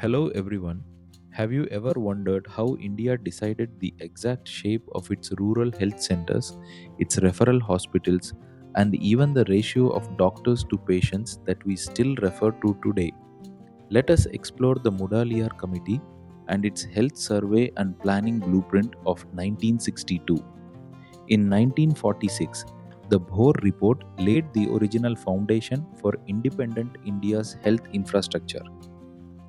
Hello everyone. Have you ever wondered how India decided the exact shape of its rural health centers, its referral hospitals, and even the ratio of doctors to patients that we still refer to today? Let us explore the Mudaliar Committee and its health survey and planning blueprint of 1962. In 1946, the Bhore report laid the original foundation for independent India's health infrastructure.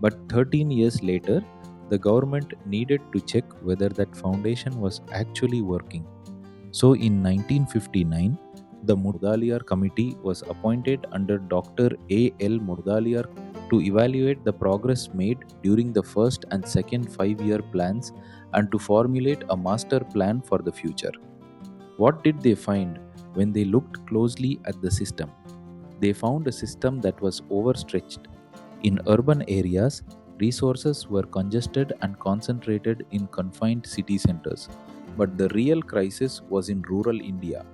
But 13 years later, the government needed to check whether that foundation was actually working. So in 1959, the Mudaliar Committee was appointed under Dr. A. L. Mudaliar to evaluate the progress made during the first and second 5-year plans and to formulate a master plan for the future. What did they find when they looked closely at the system? They found a system that was overstretched. In urban areas, resources were congested and concentrated in confined city centers. But the real crisis was in rural India,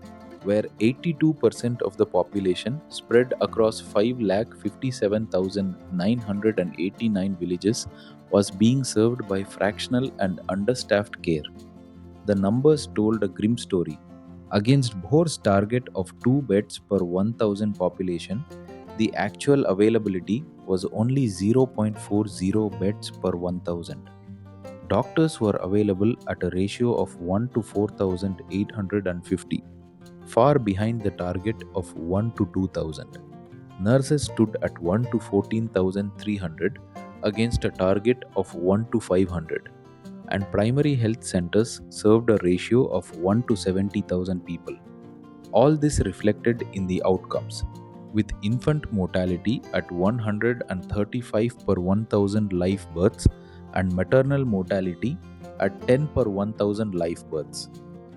where 82% of the population spread across 5,57,989 villages was being served by fractional and understaffed care. The numbers told a grim story. Against Bhore's target of 2 beds per 1,000 population, the actual availability was only 0.40 beds per 1,000. Doctors were available at a ratio of 1 to 4,850, far behind the target of 1 to 2,000. Nurses stood at 1 to 14,300 against a target of 1 to 500. And primary health centers served a ratio of 1 to 70,000 people. All this reflected in the outcomes, with infant mortality at 135 per 1,000 live births and maternal mortality at 10 per 1,000 live births.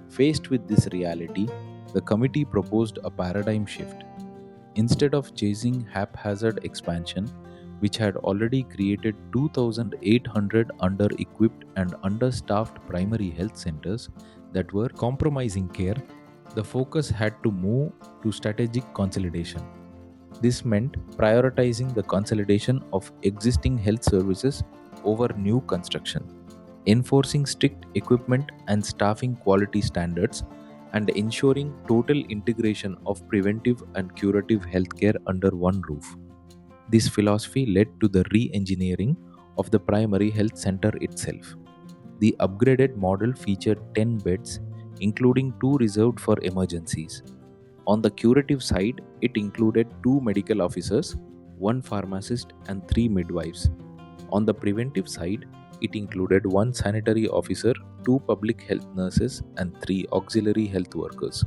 Faced with this reality, the committee proposed a paradigm shift. Instead of chasing haphazard expansion, which had already created 2,800 under-equipped and understaffed primary health centers that were compromising care, the focus had to move to strategic consolidation. This meant prioritizing the consolidation of existing health services over new construction, enforcing strict equipment and staffing quality standards, and ensuring total integration of preventive and curative healthcare under one roof. This philosophy led to the re-engineering of the primary health center itself. The upgraded model featured 10 beds, including 2 reserved for emergencies. On the curative side, it included 2 medical officers, 1 pharmacist, and 3 midwives. On the preventive side, it included 1 sanitary officer, 2 public health nurses, and 3 auxiliary health workers.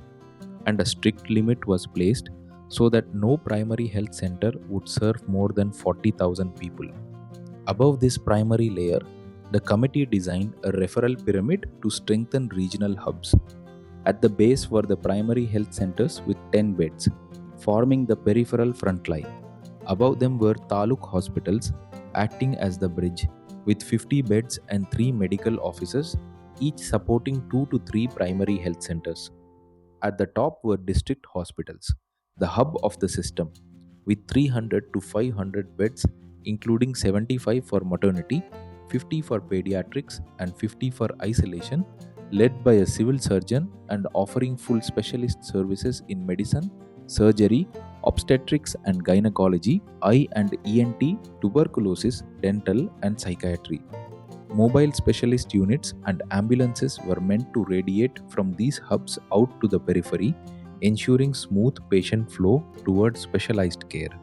And a strict limit was placed so that no primary health center would serve more than 40,000 people. Above this primary layer, the committee designed a referral pyramid to strengthen regional hubs. At the base were the primary health centers with 10 beds, forming the peripheral front line. Above them were taluk hospitals, acting as the bridge, with 50 beds and 3 medical officers, each supporting 2 to 3 primary health centers. At the top were district hospitals, the hub of the system, with 300 to 500 beds, including 75 for maternity, 50 for pediatrics, and 50 for isolation, led by a civil surgeon and offering full specialist services in medicine, surgery, obstetrics and gynecology, eye and ENT, tuberculosis, dental, and psychiatry. Mobile specialist units and ambulances were meant to radiate from these hubs out to the periphery, ensuring smooth patient flow towards specialized care.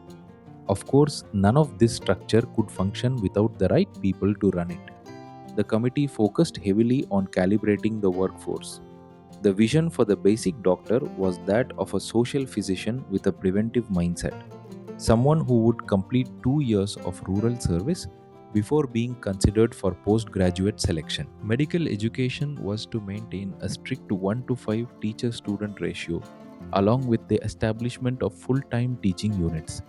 Of course, none of this structure could function without the right people to run it. The committee focused heavily on calibrating the workforce. The vision for the basic doctor was that of a social physician with a preventive mindset, someone who would complete 2 years of rural service before being considered for postgraduate selection. Medical education was to maintain a strict 1 to 5 teacher-student ratio, along with the establishment of full-time teaching units.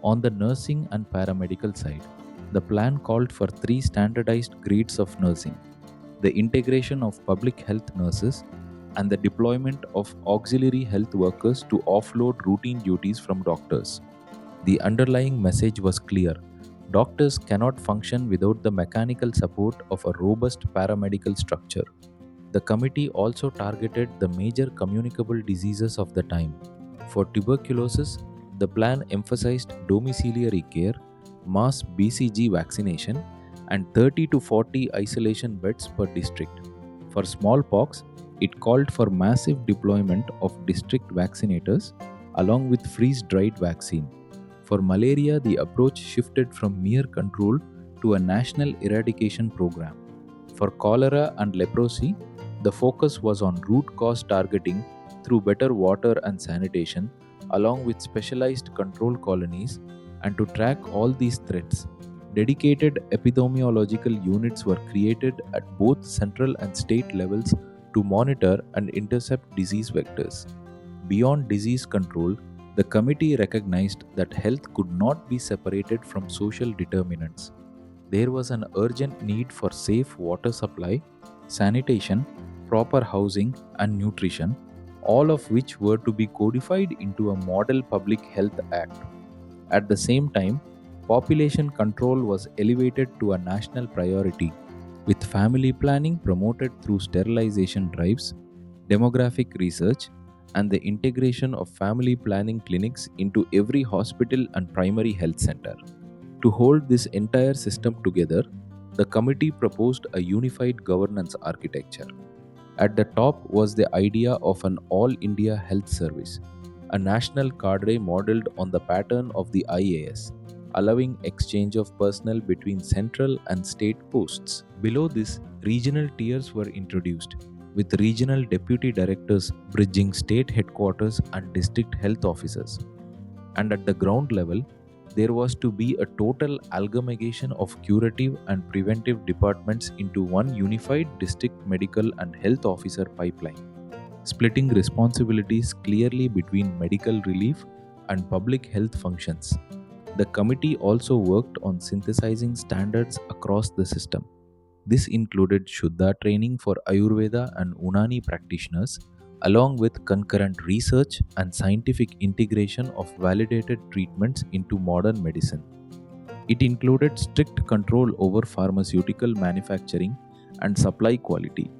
On the nursing and paramedical side, the plan called for 3 standardized grades of nursing, the integration of public health nurses, and the deployment of auxiliary health workers to offload routine duties from doctors. The underlying message was clear: Doctors cannot function without the mechanical support of a robust paramedical structure. The committee also targeted the major communicable diseases of the time. For tuberculosis, the plan emphasized domiciliary care, mass BCG vaccination, and 30 to 40 isolation beds per district. For smallpox, it called for massive deployment of district vaccinators along with freeze dried vaccine. For malaria, the approach shifted from mere control to a national eradication program. For cholera and leprosy, the focus was on root cause targeting through better water and sanitation, along with specialized control colonies. And to track all these threats, dedicated epidemiological units were created at both central and state levels to monitor and intercept disease vectors. Beyond disease control, the committee recognized that health could not be separated from social determinants. There was an urgent need for safe water supply, sanitation, proper housing, and nutrition, all of which were to be codified into a Model Public Health Act. At the same time, population control was elevated to a national priority, with family planning promoted through sterilization drives, demographic research, and the integration of family planning clinics into every hospital and primary health center. To hold this entire system together, the committee proposed a unified governance architecture. At the top was the idea of an All India Health Service, a national cadre modeled on the pattern of the IAS, allowing exchange of personnel between central and state posts. Below this, regional tiers were introduced, with regional deputy directors bridging state headquarters and district health officers. And at the ground level, there was to be a total amalgamation of curative and preventive departments into one unified district medical and health officer pipeline, splitting responsibilities clearly between medical relief and public health functions. The committee also worked on synthesizing standards across the system. This included Shuddha training for Ayurveda and Unani practitioners, along with concurrent research and scientific integration of validated treatments into modern medicine. It included strict control over pharmaceutical manufacturing and supply quality,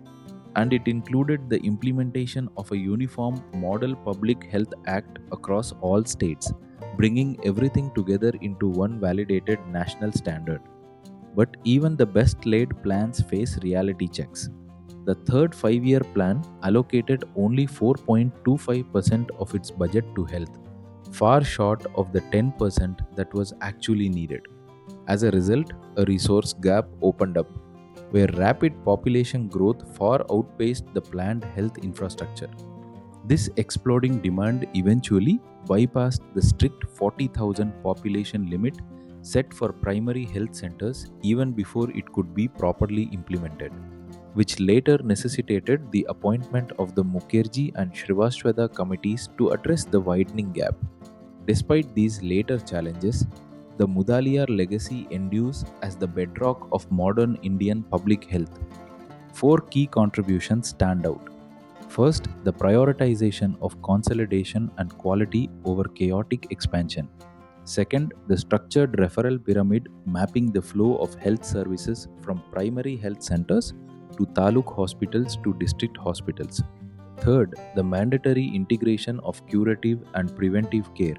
and it included the implementation of a uniform Model Public Health Act across all states, bringing everything together into one validated national standard. But even the best laid plans face reality checks. The third 5-year plan allocated only 4.25% of its budget to health, far short of the 10% that was actually needed. As a result, a resource gap opened up, where rapid population growth far outpaced the planned health infrastructure. This exploding demand eventually bypassed the strict 40,000 population limit set for primary health centers even before it could be properly implemented, which later necessitated the appointment of the Mukherji and Shrivastava committees to address the widening gap. Despite these later challenges, the Mudaliar legacy endures as the bedrock of modern Indian public health. 4 key contributions stand out. First, the prioritization of consolidation and quality over chaotic expansion. Second, the structured referral pyramid mapping the flow of health services from primary health centers to taluk hospitals to district hospitals. Third, the mandatory integration of curative and preventive care.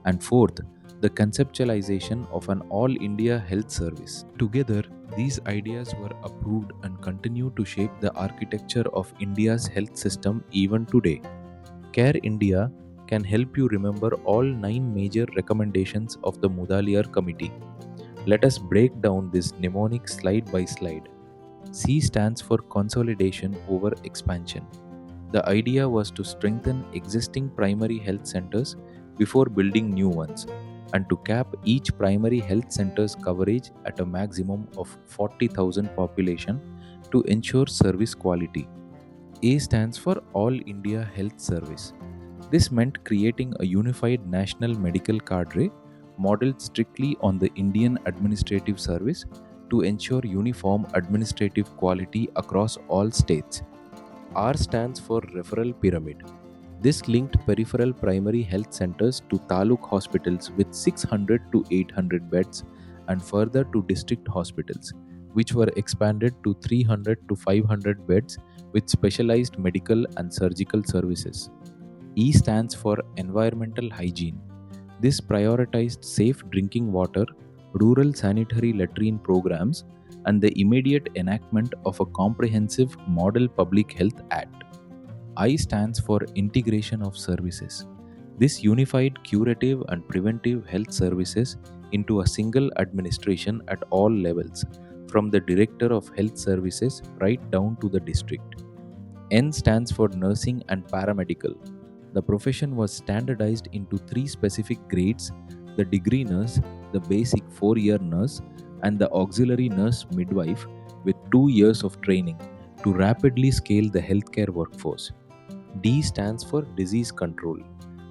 And fourth, the conceptualization of an all India health service. Together, these ideas were approved and continue to shape the architecture of India's health system even today. Care India can help you remember all 9 major recommendations of the Mudaliar Committee. Let us break down this mnemonic slide by slide. C stands for consolidation over expansion. The idea was to strengthen existing primary health centers before building new ones, and to cap each primary health center's coverage at a maximum of 40,000 population to ensure service quality. A stands for All India Health Service. This meant creating a unified national medical cadre modeled strictly on the Indian Administrative Service to ensure uniform administrative quality across all states. R stands for Referral Pyramid. This linked peripheral primary health centers to taluk hospitals with 600 to 800 beds and further to district hospitals, which were expanded to 300 to 500 beds with specialized medical and surgical services. E stands for environmental hygiene. This prioritized safe drinking water, rural sanitary latrine programs, and the immediate enactment of a comprehensive Model Public Health Act. I stands for integration of services. This unified curative and preventive health services into a single administration at all levels, from the Director of Health Services right down to the district. N stands for nursing and paramedical. The profession was standardized into three specific grades: the degree nurse, the basic 4-year nurse, and the auxiliary nurse midwife with 2 years of training to rapidly scale the healthcare workforce. D stands for disease control.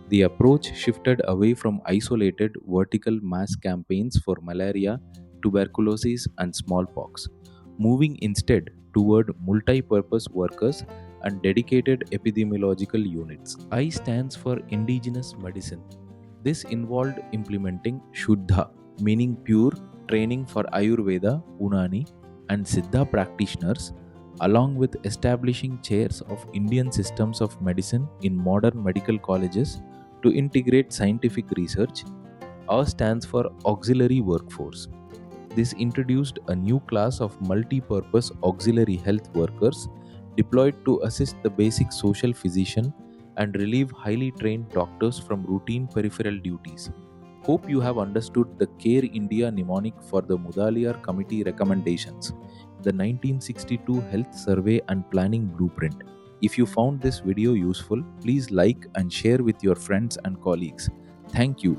The approach shifted away from isolated vertical mass campaigns for malaria, tuberculosis, and smallpox, moving instead toward multi-purpose workers and dedicated epidemiological units. I stands for indigenous medicine. This involved implementing Shuddha, meaning pure, training for Ayurveda, Unani, and Siddha practitioners, along with establishing chairs of Indian systems of medicine in modern medical colleges to integrate scientific research. A stands for auxiliary workforce. This introduced a new class of multi-purpose auxiliary health workers deployed to assist the basic social physician and relieve highly trained doctors from routine peripheral duties. Hope you have understood the Care India mnemonic for the Mudaliar Committee recommendations, the 1962 Health Survey and Planning Blueprint. If you found this video useful, please like and share with your friends and colleagues. Thank you.